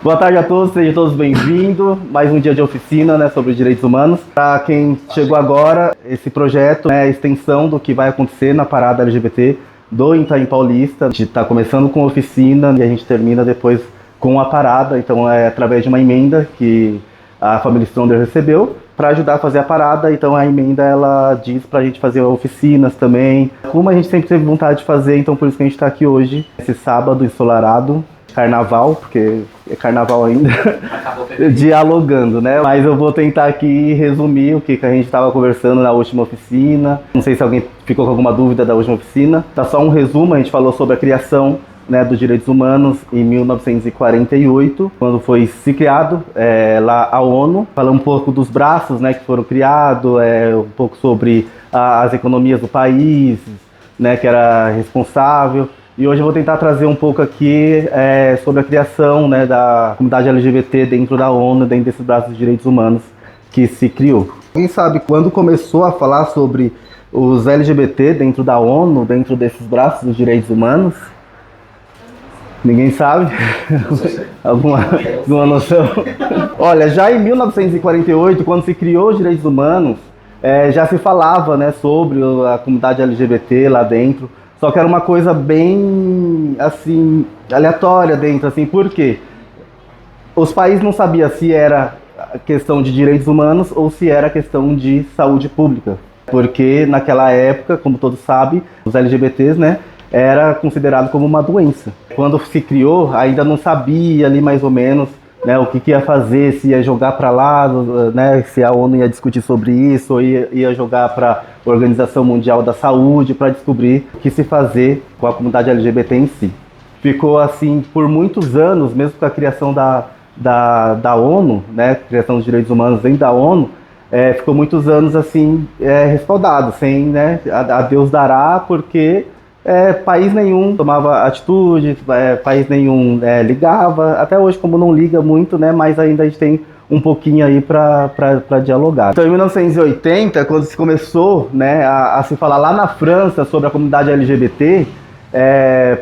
Boa tarde a todos, sejam todos bem-vindos. Mais um dia de oficina, né, sobre direitos humanos. Para quem chegou agora, esse projeto é a extensão do que vai acontecer na parada LGBT do Itaim Paulista. A gente está começando com a oficina e a gente termina depois com a parada. Então é através de uma emenda que a família Stronder recebeu para ajudar a fazer a parada. Então a emenda ela diz para a gente fazer oficinas também, como a gente sempre teve vontade de fazer. Então por isso que a gente está aqui hoje, esse sábado ensolarado. Carnaval, porque é carnaval ainda, dialogando, né? Mas eu vou tentar aqui resumir o que a gente estava conversando na última oficina. Não sei se alguém ficou com alguma dúvida da última oficina. Tá só um resumo, a gente falou sobre a criação, né, dos direitos humanos em 1948, quando foi se criado lá a ONU. Falando um pouco dos braços, né, que foram criados, um pouco sobre as economias do país, né, que era responsável. E hoje eu vou tentar trazer um pouco aqui sobre a criação, né, da comunidade LGBT dentro da ONU, dentro desses braços de direitos humanos que se criou. Quem sabe quando começou a falar sobre os LGBT dentro da ONU, dentro desses braços dos direitos humanos? Ninguém sabe? alguma noção? Olha, já em 1948, quando se criou os direitos humanos, já se falava, né, sobre a comunidade LGBT lá dentro. Só que era uma coisa bem, assim, aleatória dentro, assim, por quê? Os países não sabiam se era questão de direitos humanos ou se era questão de saúde pública. Porque naquela época, como todos sabem, os LGBTs, né, era considerado como uma doença. Quando se criou, ainda não sabia ali mais ou menos, né, o que ia fazer, se ia jogar para lá, né, se a ONU ia discutir sobre isso, ou ia jogar para a Organização Mundial da Saúde para descobrir o que se fazer com a comunidade LGBT em si. Ficou assim por muitos anos, mesmo com a criação da ONU, né, criação dos direitos humanos dentro da ONU, ficou muitos anos assim respaldado, sem, né, a Deus dará, porque país nenhum tomava atitude, país nenhum ligava, até hoje como não liga muito, né, mas ainda a gente tem um pouquinho aí para dialogar. Então em 1980, quando se começou, né, a se falar lá na França sobre a comunidade LGBT,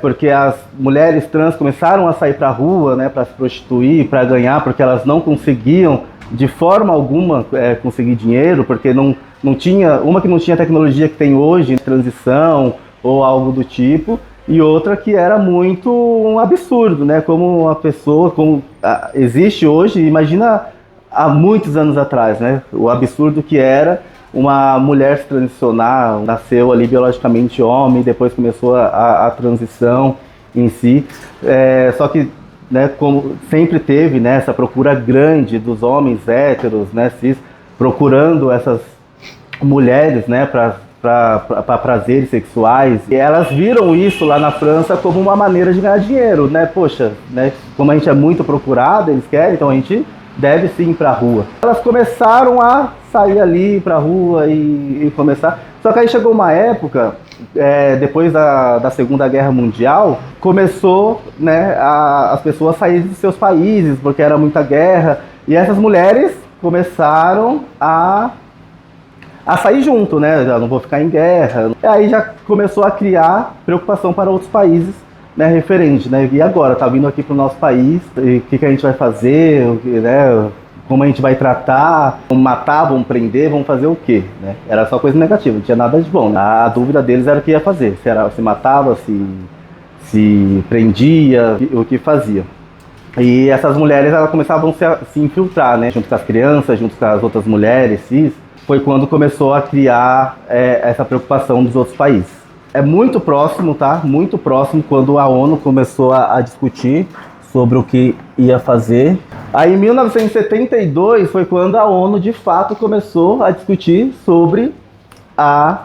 porque as mulheres trans começaram a sair para a rua, né, para se prostituir, para ganhar, porque elas não conseguiam de forma alguma conseguir dinheiro, porque não tinha, uma que não tinha a tecnologia que tem hoje, transição, ou algo do tipo, e outra que era muito um absurdo, né? Como uma pessoa, como existe hoje, imagina há muitos anos atrás, né? O absurdo que era uma mulher se transicionar, nasceu ali biologicamente homem, depois começou a transição em si, só que, né, como sempre teve, né, essa procura grande dos homens héteros, né, cis, procurando essas mulheres, né, para prazeres sexuais, e elas viram isso lá na França como uma maneira de ganhar dinheiro, né? Poxa, né? Como a gente é muito procurado, eles querem, então a gente deve sim ir pra rua. Elas começaram a sair ali pra rua e começar. Só que aí chegou uma época, depois da Segunda Guerra Mundial, começou, né, as pessoas a sair de seus países, porque era muita guerra, e essas mulheres começaram a sair junto, né? Já não vou ficar em guerra. E aí já começou a criar preocupação para outros países, né, referente, né? E agora, tá vindo aqui para o nosso país, o que a gente vai fazer, né? Como a gente vai tratar, vamos matar, vamos prender, vamos fazer o quê? Né? Era só coisa negativa, não tinha nada de bom. Né? A dúvida deles era o que ia fazer, se matava, se prendia, o que fazia. E essas mulheres, elas começavam a se infiltrar, né? Junto com as crianças, junto com as outras mulheres, cis. Foi quando começou a criar essa preocupação dos outros países. É muito próximo, tá? Muito próximo quando a ONU começou a discutir sobre o que ia fazer. Aí em 1972 foi quando a ONU de fato começou a discutir sobre a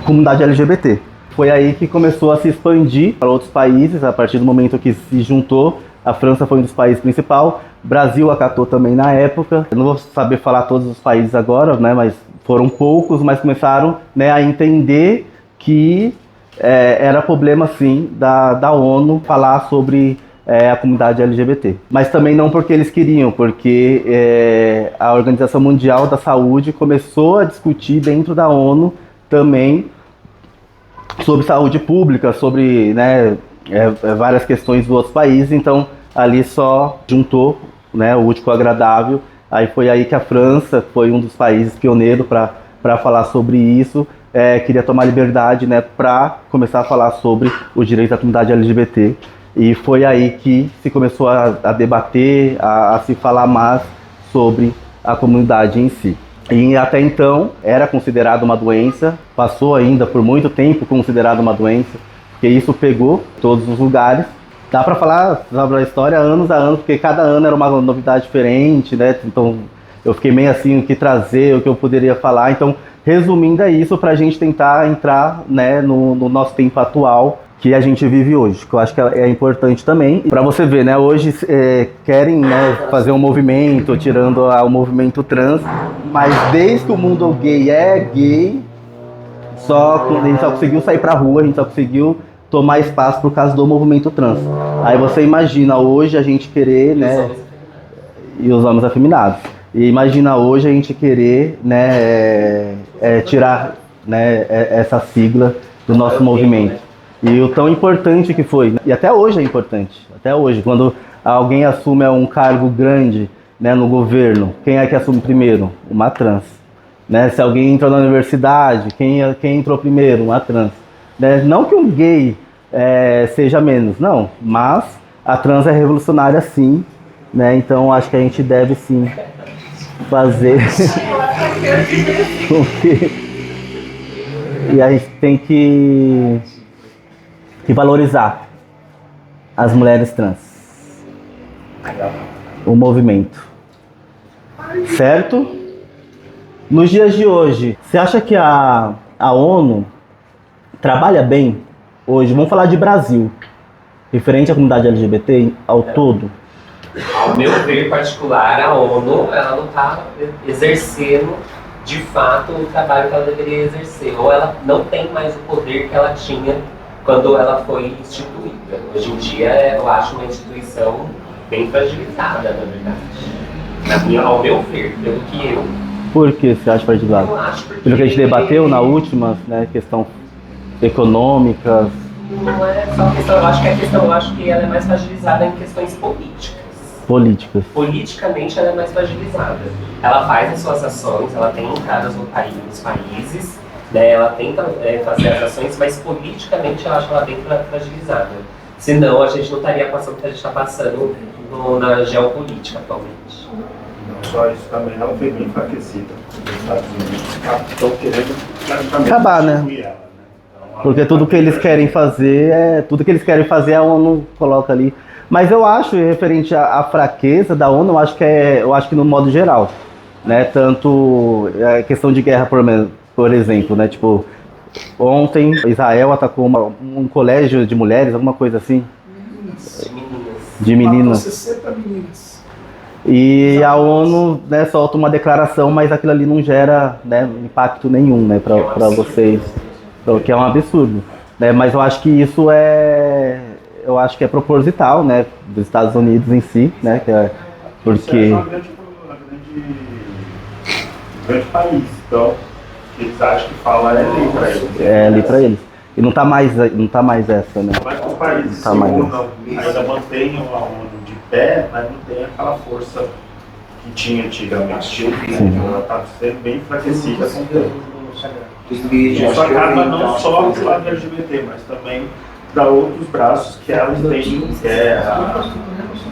comunidade LGBT. Foi aí que começou a se expandir para outros países, a partir do momento que se juntou. A França foi um dos países principais, Brasil acatou também na época. Eu não vou saber falar todos os países agora, né, mas foram poucos, mas começaram, né, a entender que era problema sim da ONU falar sobre a comunidade LGBT. Mas também não porque eles queriam, porque a Organização Mundial da Saúde começou a discutir dentro da ONU também sobre saúde pública, sobre, né, várias questões dos outros países. Então ali só juntou, né, o útil com o agradável. Aí foi aí que a França foi um dos países pioneiros para falar sobre isso, queria tomar liberdade, né, para começar a falar sobre os direitos da comunidade LGBT. E foi aí que se começou a debater, a se falar mais sobre a comunidade em si. E até então era considerado uma doença, passou ainda por muito tempo considerado uma doença, porque isso pegou todos os lugares. Dá para falar sobre a história anos a anos, porque cada ano era uma novidade diferente, né? Então eu fiquei meio assim, o que trazer, o que eu poderia falar. Então, resumindo, é isso para a gente tentar entrar, né, no nosso tempo atual que a gente vive hoje, que eu acho que é importante também. Para você ver, né, hoje querem, né, fazer um movimento, tirando o movimento trans, mas desde que o mundo gay é gay, a gente só conseguiu sair pra rua, a gente só conseguiu tomar espaço por causa do movimento trans. Aí você imagina hoje a gente querer, né, e os homens afeminados. E imagina hoje a gente querer, né, tirar, né, essa sigla do nosso movimento. E o tão importante que foi, e até hoje é importante, até hoje, quando alguém assume um cargo grande, né, no governo, quem é que assume primeiro? Uma trans. Né? Se alguém entrou na universidade, quem entrou primeiro? Uma trans. Né? Não que um gay seja menos, não, mas a trans é revolucionária sim, né? Então acho que a gente deve sim fazer e a gente tem que valorizar as mulheres trans, o movimento, certo? Nos dias de hoje, você acha que a ONU trabalha bem hoje? Vamos falar de Brasil, referente à comunidade LGBT ao todo? Ao meu ver particular, a ONU ela não está exercendo de fato o trabalho que ela deveria exercer, ou ela não tem mais o poder que ela tinha quando ela foi instituída. Hoje em dia, eu acho uma instituição bem fragilizada, na verdade. Ao meu ver, pelo que eu... Por que você acha fragilizada? Eu acho porque... Pelo que a gente debateu na última, né, questão econômica. Não é só questão, eu acho que ela é mais fragilizada em questões políticas. Politicamente ela é mais fragilizada. Ela faz as suas ações, ela tem entradas nos países, né, ela tenta fazer as ações, mas politicamente eu acho ela bem fragilizada. Senão a gente não estaria passando o que a gente está passando na geopolítica atualmente. Não só isso, também ela foi bem enfraquecida. Os Estados Unidos estão querendo praticamente acabar, né? Ela, né? Então, porque tudo que eles querem fazer, a ONU coloca ali. Mas eu acho, referente à fraqueza da ONU, eu acho que no modo geral, né? Tanto a questão de guerra, por exemplo, né? Tipo, ontem Israel atacou um colégio de mulheres, alguma coisa assim. De meninas. 60 meninas. E a ONU, né, solta uma declaração, mas aquilo ali não gera, né, impacto nenhum, né, para vocês, o que é um absurdo, né? Mas eu acho que isso é proposital, né, dos Estados Unidos em si, né, porque é um grande país, então eles acham que fala é lei para eles. É lei para eles. E não tá mais essa, né? Mas os países tá mais ainda mantenham a ONU de pé, mas não tem aquela força que tinha antigamente. Ela está sendo bem enfraquecida com o tempo. Isso acaba não só do lado LGBT, mas também para outros braços que elas têm guerra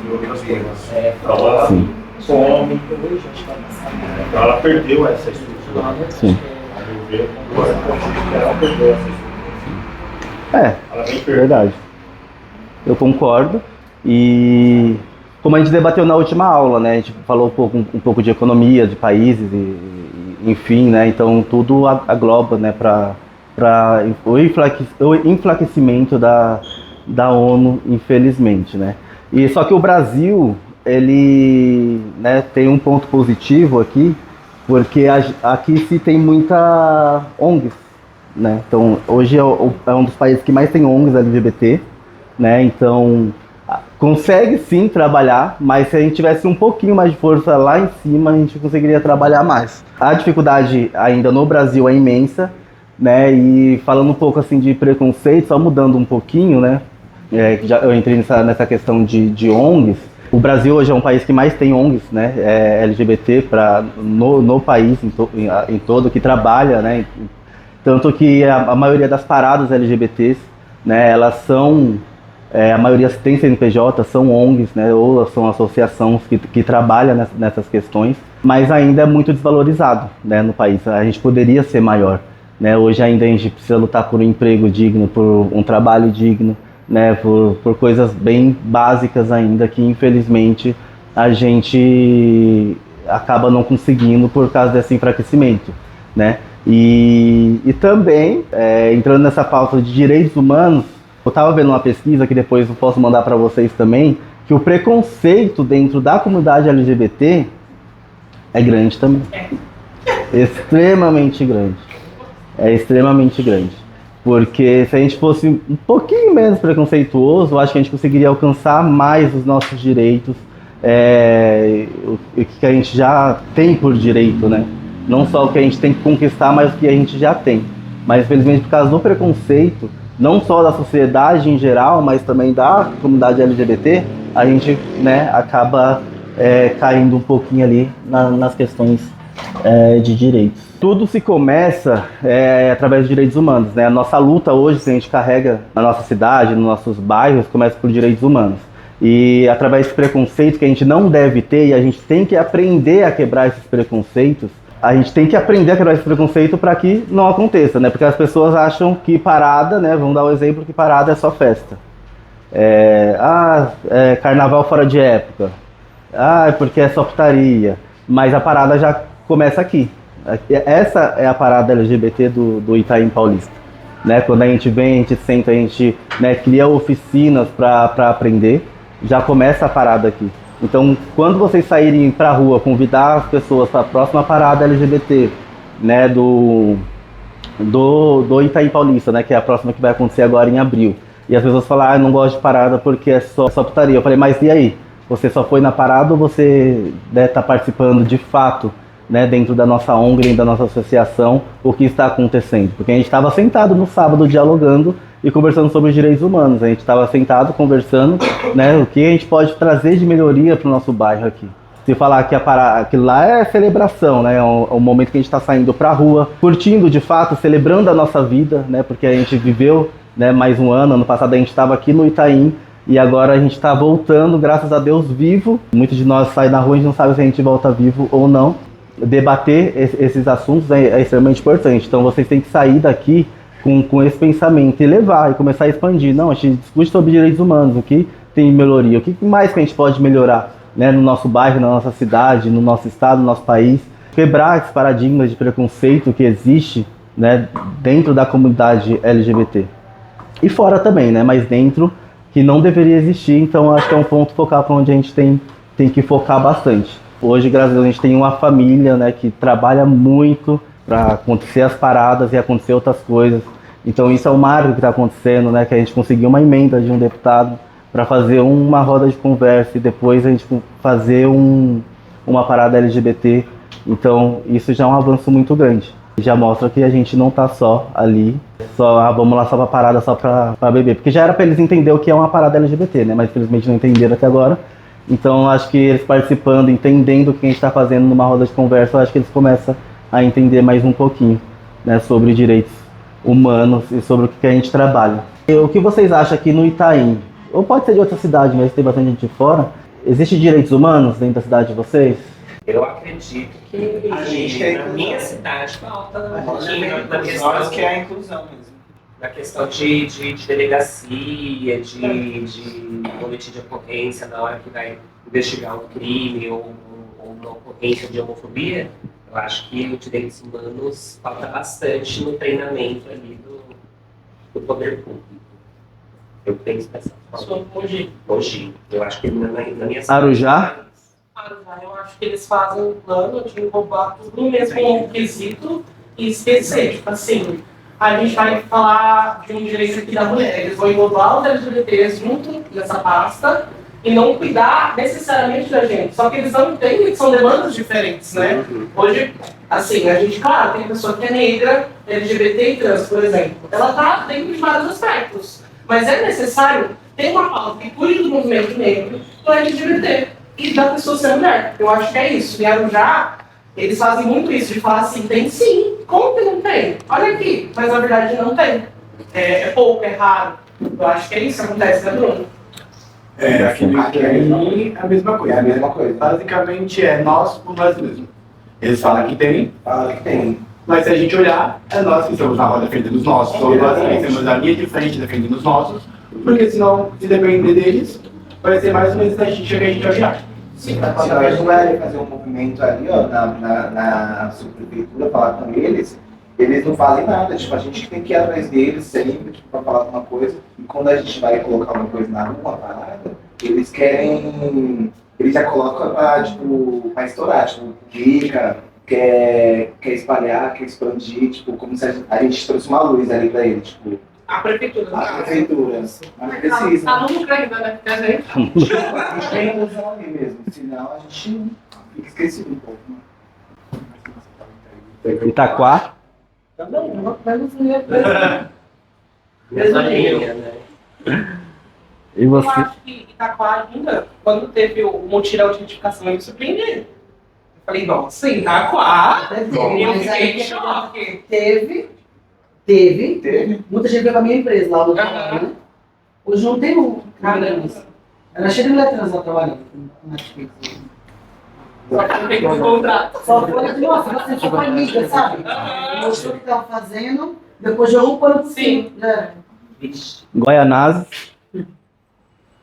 e outras coisas. Então ela some, então ela perdeu essa estrutura. Sim. A meu ver, ela perdeu essa estrutura. Verdade. Eu concordo. E como a gente debateu na última aula, né? A gente falou um pouco de economia, de países, enfim, né? Então tudo agloba, né? Para o enfraquecimento da ONU, infelizmente, né? E só que o Brasil, ele, né, tem um ponto positivo aqui, porque aqui se tem muita ONGs, né? Então hoje é um dos países que mais tem ONGs LGBT, né? Então consegue sim trabalhar, mas se a gente tivesse um pouquinho mais de força lá em cima, a gente conseguiria trabalhar mais. A dificuldade ainda no Brasil é imensa, né? E falando um pouco assim de preconceito, só mudando um pouquinho, né? Eu entrei nessa questão de ONGs. O Brasil hoje é um país que mais tem ONGs, né, LGBT no país em todo, que trabalha, né, tanto que a maioria das paradas LGBTs, né, elas são, a maioria tem CNPJ, são ONGs, né, ou são associações que trabalham nessas questões, mas ainda é muito desvalorizado, né, no país. A gente poderia ser maior, né, hoje ainda a gente precisa lutar por um emprego digno, por um trabalho digno, né, por coisas bem básicas ainda que infelizmente a gente acaba não conseguindo por causa desse enfraquecimento, né? E também, entrando nessa pauta de direitos humanos, eu estava vendo uma pesquisa que depois eu posso mandar para vocês também, que o preconceito dentro da comunidade LGBT é grande também. Extremamente grande. É extremamente grande. Porque se a gente fosse um pouquinho menos preconceituoso, eu acho que a gente conseguiria alcançar mais os nossos direitos, o que a gente já tem por direito, né? Não só o que a gente tem que conquistar, mas o que a gente já tem. Mas infelizmente por causa do preconceito, não só da sociedade em geral, mas também da comunidade LGBT, a gente, né, acaba caindo um pouquinho ali nas questões de direitos. Tudo se começa através dos direitos humanos, né? A nossa luta hoje, que a gente carrega na nossa cidade, nos nossos bairros, começa por direitos humanos. E através desse preconceito que a gente não deve ter, e a gente tem que aprender a quebrar esses preconceitos, a gente tem que aprender a quebrar esse preconceito para que não aconteça, né? Porque as pessoas acham que parada, né? Vamos dar o exemplo que parada é só festa. Carnaval fora de época. Porque é só putaria. Mas a parada já começa aqui. Essa é a parada LGBT do Itaim Paulista, né? Quando a gente vem, a gente senta, a gente, né, cria oficinas para aprender, já começa a parada aqui. Então, quando vocês saírem para a rua, convidar as pessoas para a próxima parada LGBT, né, do Itaim Paulista, né, que é a próxima que vai acontecer agora em abril, e as pessoas falam, eu não gosto de parada porque é só putaria. Eu falei, mas e aí? Você só foi na parada ou você tá participando de fato, né, dentro da nossa ONG, dentro da nossa associação, o que está acontecendo? Porque a gente estava sentado no sábado dialogando e conversando sobre os direitos humanos. A gente estava sentado conversando, né, o que a gente pode trazer de melhoria para o nosso bairro aqui. Se falar que aquilo lá é celebração, né, é um momento que a gente está saindo para a rua, curtindo de fato, celebrando a nossa vida, né, porque a gente viveu, né, mais um ano passado a gente estava aqui no Itaim, e agora a gente está voltando, graças a Deus, vivo. Muitos de nós saem na rua e a gente não sabe se a gente volta vivo ou não. Debater esses assuntos é extremamente importante. Então vocês têm que sair daqui com esse pensamento e levar e começar a expandir. Não, a gente discute sobre direitos humanos, o que tem melhoria, o que mais que a gente pode melhorar, né, no nosso bairro, na nossa cidade, no nosso estado, no nosso país. Quebrar esses paradigmas de preconceito que existe, né, dentro da comunidade LGBT. E fora também, né, mas dentro, que não deveria existir. Então acho que é um ponto focal para onde a gente tem que focar bastante. Hoje, graças a Deus, a gente tem uma família, né, que trabalha muito para acontecer as paradas e acontecer outras coisas. Então isso é o marco que está acontecendo, né, que a gente conseguiu uma emenda de um deputado para fazer uma roda de conversa e depois a gente fazer uma parada LGBT. Então isso já é um avanço muito grande. Já mostra que a gente não tá só ali, vamos lá só pra parada, só pra beber. Porque já era pra eles entenderem o que é uma parada LGBT, né? Mas infelizmente não entenderam até agora. Então acho que eles participando, entendendo o que a gente tá fazendo numa roda de conversa, acho que eles começam a entender mais um pouquinho, né, sobre direitos humanos e sobre o que a gente trabalha. E o que vocês acham aqui no Itaim? Ou pode ser de outra cidade, mas tem bastante gente de fora. Existem direitos humanos dentro da cidade de vocês? Eu acredito que a gente na minha cidade falta um pouquinho da questão questão que é a inclusão mesmo. Da questão de delegacia, de boletim de ocorrência na hora que vai investigar um crime ou uma ocorrência de homofobia. Eu acho que o direitos humanos falta bastante no treinamento ali do poder público. Eu penso dessa forma. Mogi. Eu acho que na minha cidade... Arujá? Eu acho que eles fazem um plano de englobar tudo no mesmo quesito e esquecer, tipo assim, a gente vai falar de um direito aqui da mulher, eles vão englobar os LGBTs junto nessa pasta e não cuidar necessariamente da gente, só que eles não entendem que são demandas diferentes, né? Hoje, assim, a gente, claro, tem pessoa que é negra, LGBT e trans, por exemplo, ela tá dentro de vários aspectos, mas é necessário tem uma pauta que cuida do movimento negro, do LGBT e da pessoa ser mulher. Eu acho que é isso. E Arujá, eles fazem muito isso, de falar assim, tem sim, como que não tem? Olha aqui, mas na verdade não tem. É pouco, é raro. Eu acho que é isso que acontece, né, Bruno? Aqui é a mesma coisa. É a mesma coisa. Basicamente é nós por nós mesmos. Eles falam que tem, mas se a gente olhar, é nós que estamos na roda defendendo os nossos. Somos nós que temos a linha de frente defendendo os nossos, porque senão, se depender deles, vai ser mais ou menos a gente que a gente vai virar. Sim, se nós vai fazer um movimento ali, ó, na subprefeitura, falar com eles não fazem nada. Tipo, a gente tem que ir atrás deles sempre tipo, para falar alguma coisa. E quando a gente vai colocar uma coisa na rua, uma parada, eles já colocam pra estourar, tipo, clica, quer espalhar, quer expandir, tipo, como se a gente trouxe uma luz ali pra eles, tipo. A prefeitura. A prefeitura. Mas precisa. Tá no lucro ainda, né? Porque a gente. A gente tem ilusão ali mesmo, senão a gente fica esquecido um pouco. Itaquá. Também, não vai mesma linha, né? E Eu você? acho que Itaquá ainda, quando teve o mutirão de identificação, eu me surpreendi. Eu falei, nossa, Itaquá? Eu fiquei em choque. Teve. Muita gente veio pra minha empresa lá no né? Hoje não tem um. Caramba. Era cheio de mulher trans lá trabalhando. Só que não tem um contrato. Só foi assim, nossa, você só foi amiga, sabe? Mostrou o que tava fazendo, depois jogou o pano por cima. Né? Guaianazes.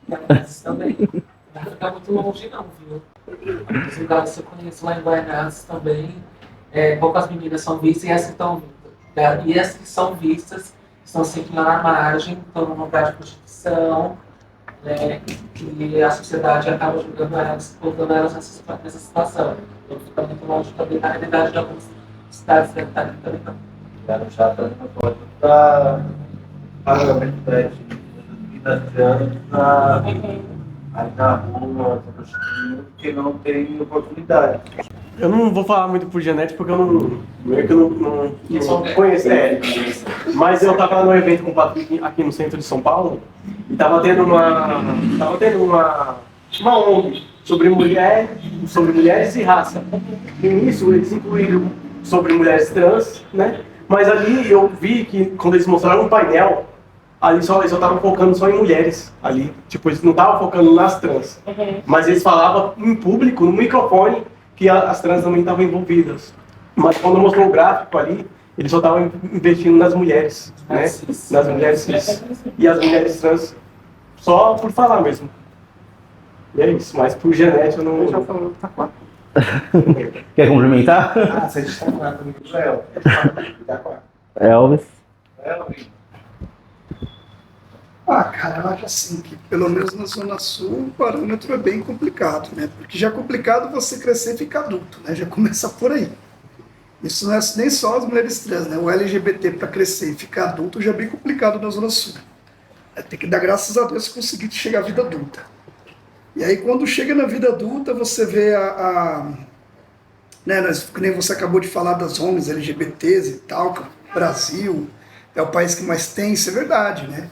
Guaianazes também. Não vai ficar muito longe não, viu? Os lugares que eu conheço lá em Guaianazes também, poucas meninas são vistas e as que são vistas estão sempre lá na margem, estão no lugar de prostituição, né? E a sociedade acaba julgando elas, colocando elas nessa situação. Então fica muito longe também da realidade de algumas cidades que estão também não. Era um chato na porta para pagamento das meninas aí na rua, prostituindo, porque não tem oportunidade. Eu não vou falar muito por Janete porque eu não conheço. Mas eu estava num evento com o Patrick aqui no centro de São Paulo e estava tendo uma ONG sobre mulheres e raça. E nisso eles incluíram sobre mulheres trans, né? Mas ali eu vi que quando eles mostraram um painel, ali eles só estavam focando só em mulheres ali. Tipo, eles não estavam focando nas trans. Mas eles falavam em público, no microfone, que as trans também estavam envolvidas. Mas quando mostrou o gráfico ali, eles só estavam investindo nas mulheres, né? Nas mulheres cis. E as mulheres trans, só por falar mesmo. E é isso, mas por Janete eu não... Eu já falando, tá claro. Quer complementar? Você está com ela também com o Joel. Elvis. Cara, eu acho assim que, pelo menos na Zona Sul, o parâmetro é bem complicado, né? Porque já é complicado você crescer e ficar adulto, né? Já começa por aí. Isso não é nem só as mulheres trans, né? O LGBT para crescer e ficar adulto já é bem complicado na Zona Sul. Tem que dar graças a Deus conseguir chegar à vida adulta. E aí, quando chega na vida adulta, você vê né, que nem você acabou de falar das ONGs LGBTs e tal, que o Brasil é o país que mais tem, isso é verdade, né?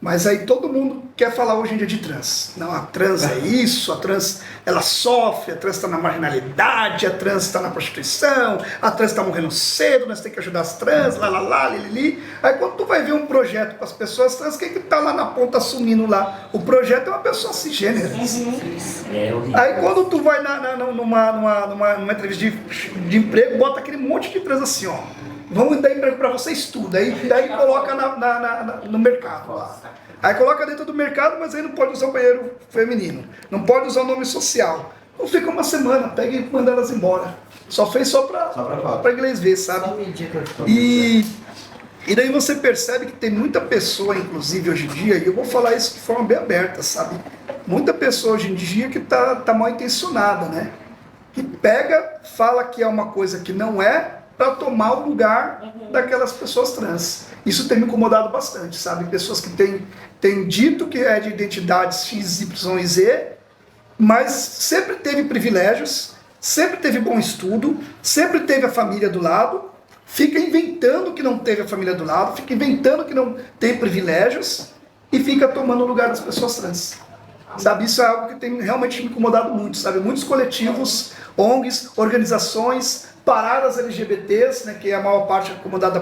Mas aí todo mundo quer falar hoje em dia de trans. Não, a trans é isso, a trans ela sofre, a trans está na marginalidade, a trans está na prostituição, a trans está morrendo cedo, nós temos que ajudar as trans, lili. Aí quando tu vai ver um projeto para as pessoas trans, quem que tá lá na ponta assumindo lá? O projeto é uma pessoa cisgênera. Aí quando tu vai numa entrevista de emprego, bota aquele monte de trans assim, ó. Vamos dar emprego para vocês tudo. Daí coloca no mercado lá. Aí coloca dentro do mercado, mas aí não pode usar o banheiro feminino. Não pode usar o nome social. Então fica uma semana, pega e manda elas embora. Só fez só para inglês ver, sabe? E daí você percebe que tem muita pessoa, inclusive hoje em dia, e eu vou falar isso de forma bem aberta, sabe? Muita pessoa hoje em dia que tá mal intencionada, né? Que pega, fala que é uma coisa que não é, para tomar o lugar daquelas pessoas trans. Isso tem me incomodado bastante, sabe? Pessoas que têm dito que é de identidades X, Y e Z, mas sempre teve privilégios, sempre teve bom estudo, sempre teve a família do lado, fica inventando que não teve a família do lado, fica inventando que não tem privilégios, e fica tomando o lugar das pessoas trans. Sabe, isso é algo que tem realmente me incomodado muito, sabe? Muitos coletivos, ONGs, organizações, paradas LGBTs, né, que a maior parte é comandada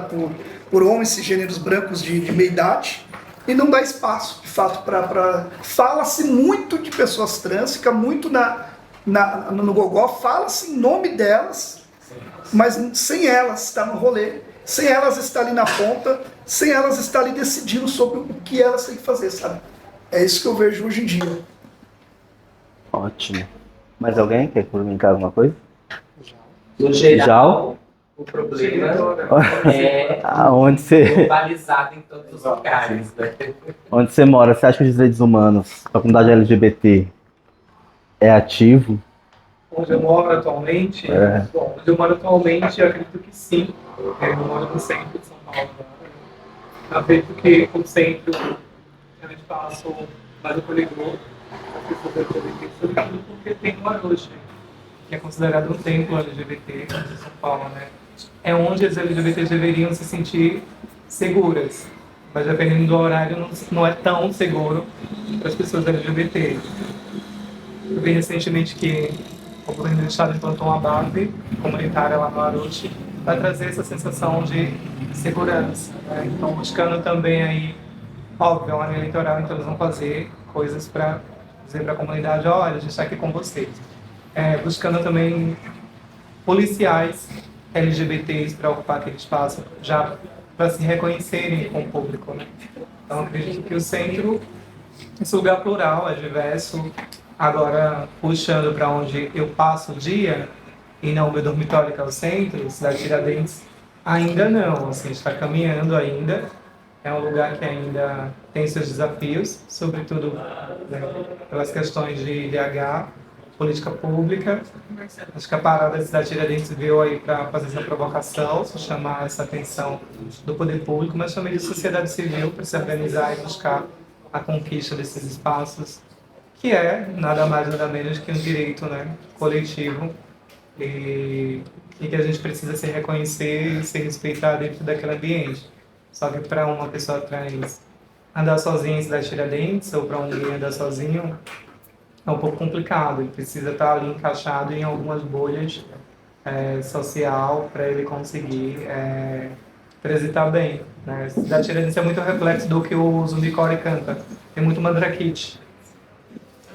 por homens cisgêneros brancos de meia idade, e não dá espaço, de fato, para... Fala-se muito de pessoas trans, fica muito no gogó, fala-se em nome delas, mas sem elas estar no rolê, sem elas estar ali na ponta, sem elas estar ali decidindo sobre o que elas têm que fazer, sabe? É isso que eu vejo hoje em dia. Ótimo. Mais alguém quer comentar alguma coisa? No geral, o problema é onde você... globalizado em todos os lugares. Né? Onde você mora, você acha que os direitos humanos, a comunidade LGBT, é ativo? Onde eu moro atualmente? Bom, onde eu moro atualmente, eu acredito que sim. Eu moro no centro de São Paulo. Eu acredito que o centro é um espaço mais acolhedor para as pessoas LGBT, sobretudo porque tem o Aroche, que é considerado um templo LGBT de São Paulo, né? É onde as LGBTs deveriam se sentir seguras, mas dependendo do horário não é tão seguro para as pessoas LGBT. Eu vi recentemente que o governo do estado implantou uma base comunitária lá no Aroche para trazer essa sensação de segurança, né? Então buscando também aí, óbvio, é um ano eleitoral, então eles vão fazer coisas para dizer para a comunidade, olha, a gente está aqui com vocês. Buscando também policiais LGBTs para ocupar aquele espaço, já para se reconhecerem com o público, né? Então acredito que o centro, esse lugar plural, é diverso. Agora, puxando para onde eu passo o dia, e não o meu dormitório que é o centro, Cidade Tiradentes, ainda não, assim, está caminhando ainda. É um lugar que ainda tem seus desafios, sobretudo, né, pelas questões de IDH, política pública. Acho que a parada da Cidade Tiradentes veio aí para fazer essa provocação, chamar essa atenção do poder público, mas também da sociedade civil para se organizar e buscar a conquista desses espaços, que é nada mais nada menos que um direito, né, coletivo e que a gente precisa se reconhecer e se respeitar dentro daquele ambiente. Só que para uma pessoa trans andar sozinha em Cidade Tiradentes ou para um gay andar sozinho é um pouco complicado. Ele precisa estar ali encaixado em algumas bolhas social para ele conseguir transitar bem, né? Cidade Tiradentes é muito reflexo do que o Zumbicore canta. Tem muito mandrakite.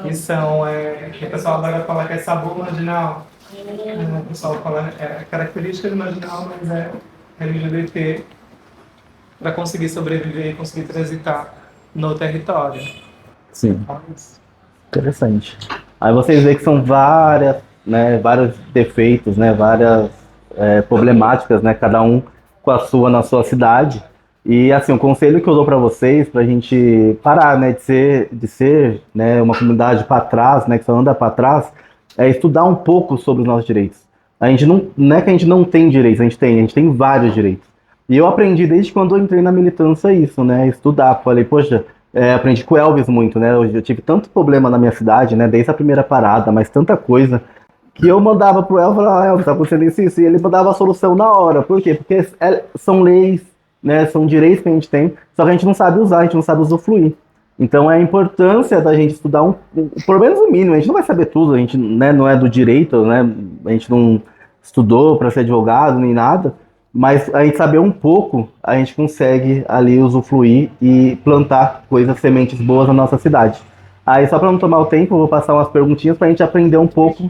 Que são, o pessoal agora fala que é sabor marginal. O pessoal fala característica de marginal, mas é LGBT para conseguir sobreviver e conseguir transitar no território. Sim. Interessante. Aí vocês veem que são vários defeitos, né, várias problemáticas, né, cada um com a sua na sua cidade. E assim, o conselho que eu dou para vocês, para a gente parar, né, de ser, né, uma comunidade para trás, né, que só anda para trás, é estudar um pouco sobre os nossos direitos. A gente não é que a gente não tem direitos, a gente tem vários direitos. E eu aprendi desde quando eu entrei na militância isso, né, estudar. Falei, poxa, aprendi com o Elvis muito, né, eu tive tanto problema na minha cidade, né, desde a primeira parada, mas tanta coisa, que eu mandava pro Elvis, Elvis, tá acontecendo isso, e ele mandava a solução na hora. Por quê? Porque são leis, né, são direitos que a gente tem, só que a gente não sabe usar, a gente não sabe usufruir. Então a importância da gente estudar pelo menos o mínimo. A gente não vai saber tudo, a gente, né, não é do direito, né, a gente não estudou para ser advogado nem nada, mas a gente saber um pouco, a gente consegue ali usufruir e plantar sementes boas na nossa cidade. Aí só para não tomar o tempo, eu vou passar umas perguntinhas para a gente aprender um pouco,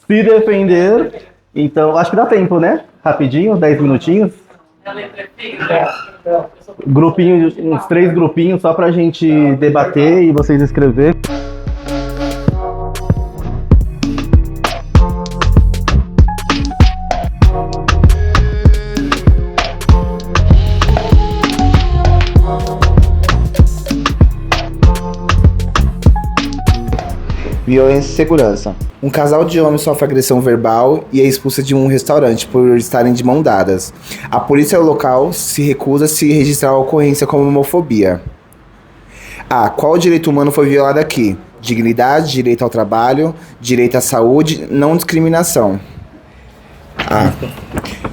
se defender. Então acho que dá tempo, né? Rapidinho, 10 minutinhos. Grupinho, uns 3 grupinhos só pra gente debater e vocês escrever. Violência e segurança. Um casal de homens sofre agressão verbal e é expulso de um restaurante por estarem de mão dadas. A polícia local se recusa a se registrar a ocorrência como homofobia. Qual direito humano foi violado aqui? Dignidade, direito ao trabalho, direito à saúde, não discriminação.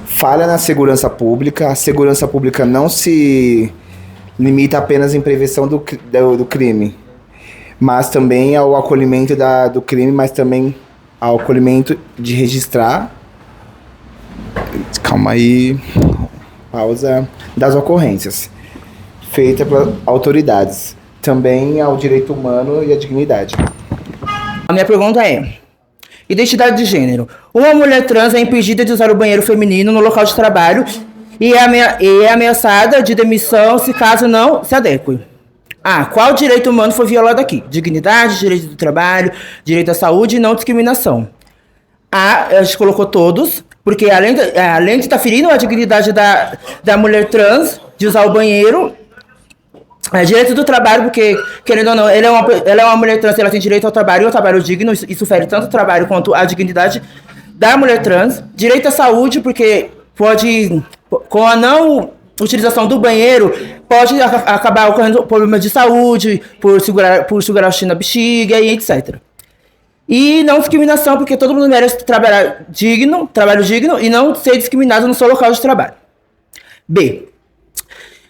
Falha na segurança pública. A segurança pública não se limita apenas em prevenção do crime, mas também ao acolhimento do crime, mas também ao acolhimento de registrar, calma aí, pausa, das ocorrências feita pelas autoridades, também ao direito humano e à dignidade. A minha pergunta é: identidade de gênero. Uma mulher trans é impedida de usar o banheiro feminino no local de trabalho e é ameaçada de demissão se caso não se adeque. Qual direito humano foi violado aqui? Dignidade, direito do trabalho, direito à saúde e não discriminação. A gente colocou todos, porque além de estar ferindo a dignidade da mulher trans de usar o banheiro, direito do trabalho, porque, querendo ou não, ela é uma mulher trans, ela tem direito ao trabalho e ao trabalho digno, isso fere tanto o trabalho quanto a dignidade da mulher trans. Direito à saúde, porque com a não utilização do banheiro, pode acabar ocorrendo problemas de saúde, por segurar o xixi na bexiga e etc. E não discriminação, porque todo mundo merece trabalho digno e não ser discriminado no seu local de trabalho. B.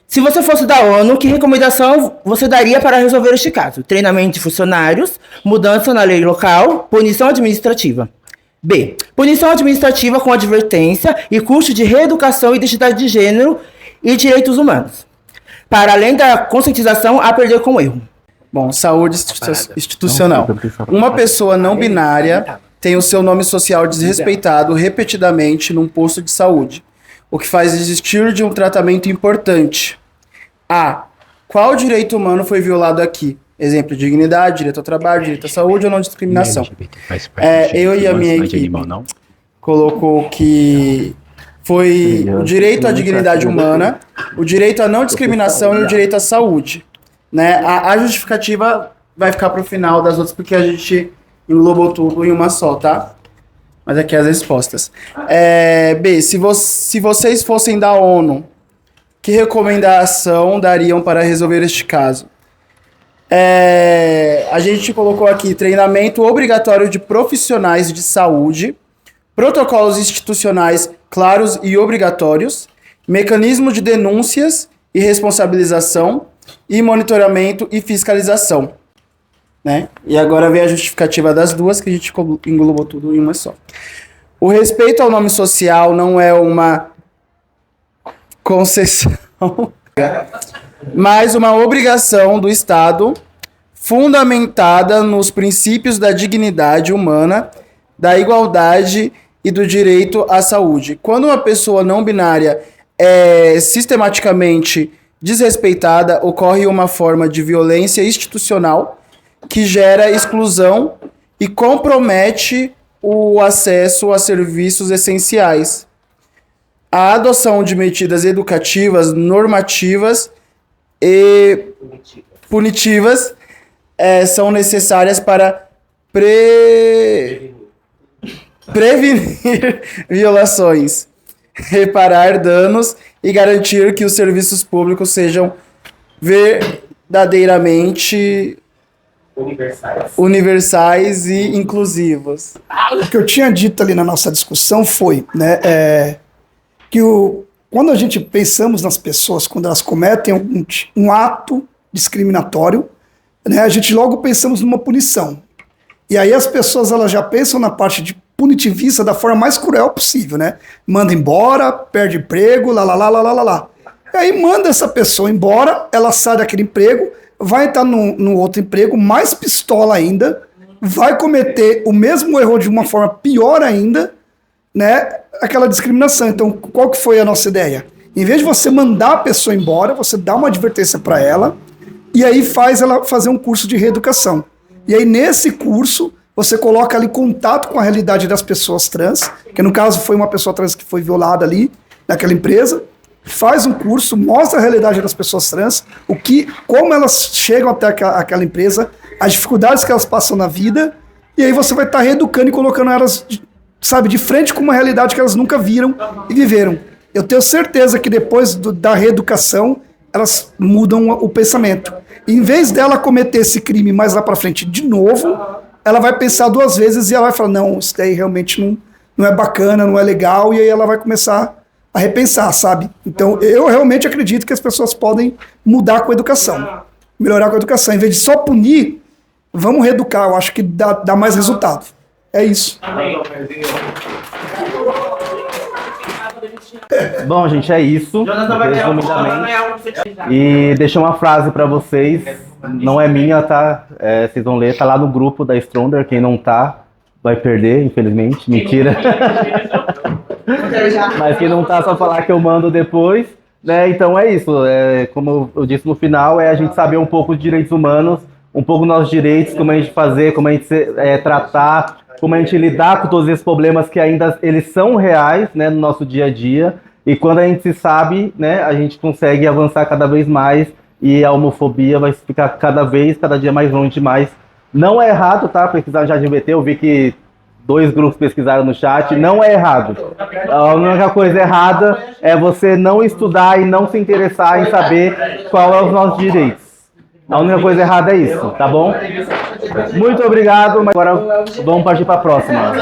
Se você fosse da ONU, que recomendação você daria para resolver este caso? Treinamento de funcionários, mudança na lei local, punição administrativa. B. Punição administrativa com advertência e curso de reeducação, identidade de gênero e direitos humanos. Para além da conscientização, aprender com o erro. Bom, saúde institucional. Uma pessoa não binária tem o seu nome social desrespeitado repetidamente num posto de saúde, o que faz existir de um tratamento importante. Qual direito humano foi violado aqui? Exemplo, dignidade, direito ao trabalho, direito à saúde ou não discriminação. Eu e a minha equipe colocou que foi o direito à dignidade humana, o direito à não discriminação e o direito à saúde. Né? A justificativa vai ficar para o final das outras, porque a gente englobou tudo em uma só, tá? Mas aqui as respostas. B, se vocês fossem da ONU, que recomendação dariam para resolver este caso? A gente colocou aqui treinamento obrigatório de profissionais de saúde, protocolos institucionais claros e obrigatórios, mecanismo de denúncias e responsabilização, e monitoramento e fiscalização. Né? E agora vem a justificativa das duas, que a gente englobou tudo em uma só. O respeito ao nome social não é uma concessão, mas uma obrigação do Estado fundamentada nos princípios da dignidade humana, da igualdade e do direito à saúde. Quando uma pessoa não binária é sistematicamente desrespeitada, ocorre uma forma de violência institucional que gera exclusão e compromete o acesso a serviços essenciais. A adoção de medidas educativas, normativas e punitivas são necessárias para prevenir violações, reparar danos e garantir que os serviços públicos sejam verdadeiramente universais e inclusivos. O que eu tinha dito ali na nossa discussão foi, né, que quando a gente pensamos nas pessoas, quando elas cometem um ato discriminatório, né, a gente logo pensamos numa punição. E aí as pessoas elas já pensam na parte de punitivista da forma mais cruel possível, né? Manda embora, perde emprego, lá. E aí manda essa pessoa embora, ela sai daquele emprego, vai entrar num outro emprego, mais pistola ainda, vai cometer o mesmo erro de uma forma pior ainda, né? Aquela discriminação. Então, qual que foi a nossa ideia? Em vez de você mandar a pessoa embora, você dá uma advertência para ela e aí faz ela fazer um curso de reeducação. E aí, nesse curso, você coloca ali contato com a realidade das pessoas trans, que no caso foi uma pessoa trans que foi violada ali, naquela empresa, faz um curso, mostra a realidade das pessoas trans, como elas chegam até aquela empresa, as dificuldades que elas passam na vida, e aí você vai estar reeducando e colocando elas, sabe, de frente com uma realidade que elas nunca viram e viveram. Eu tenho certeza que depois da reeducação, elas mudam o pensamento. E em vez dela cometer esse crime mais lá para frente de novo, ela vai pensar duas vezes e ela vai falar, não, isso daí realmente não é bacana, não é legal, e aí ela vai começar a repensar, sabe? Então, eu realmente acredito que as pessoas podem mudar com a educação, melhorar com a educação. Em vez de só punir, vamos reeducar, eu acho que dá mais resultado. É isso. Bom, gente, é isso. Resumidamente. E deixa uma frase pra vocês. Não é minha, tá? Vocês vão ler, tá lá no grupo da Stronger. Quem não tá, vai perder, infelizmente. Mentira. Mas quem não tá, só falar que eu mando depois. Né? Então é isso. Como eu disse no final, é a gente saber um pouco de direitos humanos, um pouco dos nossos direitos, como a gente fazer, como a gente tratar, como a gente lidar com todos esses problemas que ainda eles são reais, né, no nosso dia a dia. E quando a gente se sabe, né, a gente consegue avançar cada vez mais e a homofobia vai ficar cada dia mais longe demais. Não é errado, tá? Pesquisar no LGBT, eu vi que 2 grupos pesquisaram no chat, não é errado. A única coisa errada é você não estudar e não se interessar em saber qual é os nossos direitos. A única coisa errada é isso, tá bom? Muito obrigado, mas agora vamos partir para a próxima.